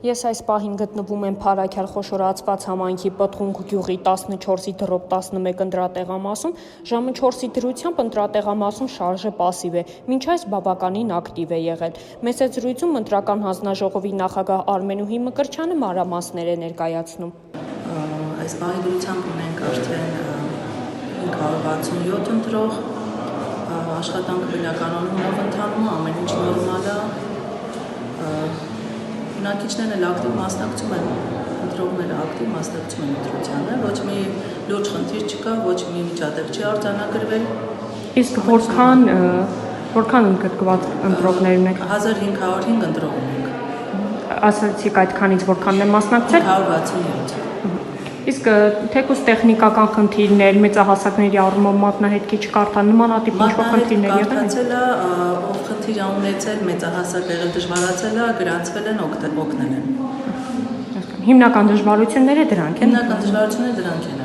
Ես այս պահին գտնվում եմ Փարաքյալ խոշորացված համայնքի Պտղունք գյուղի 14-ի դրոպ 11 ընտրատեղամասում, ժամը 4-ի դրությամբ ընտրատեղամասում շարժը պասիվ է, մինչ այս բավականին ակտիվ է եղել։ Մեծ զրույցում ընտրական հանձնաժողովի նախագահ Արմենուհի Մկրտչյանը մանրամասներ է ներկայացնում։ Այս պահի դրությամբ ունենք արդեն 567 ընտրող, աշխատանքը բնականոնումով ընթանում, ամեն ինչ նորմալ է։ Բնակիչներն էլ ակտիվ մասնակցում են, ընտրողները ակտիվ մասնակցում են ընտրությանը, ոչ մի լուրջ խնդիր չկա, ոչ մի միջադեպ չի արձանագրվել։ Իսկ որքան ընդգրկված ընտրողներ ունեք։ 1505 ընտրող ունենք։ Ասացիք այդքանից որքանն է մասնակցել։ 567։ Իսկ թեկուզ տեխնիկական խնդիրներ, մեծահասակների առումով մատնահետքի չկարդան, նմանատիպ ինչ-որ խնդիրներ եղել են։ Ով խնդիր ունեցել, մեծահասակ եղել, դժվարացել է, գրանցվել են, օգնել են։ Հիմնական դժվարությունները դրանք են։ Հիմնական դժվարությունները դրանք են։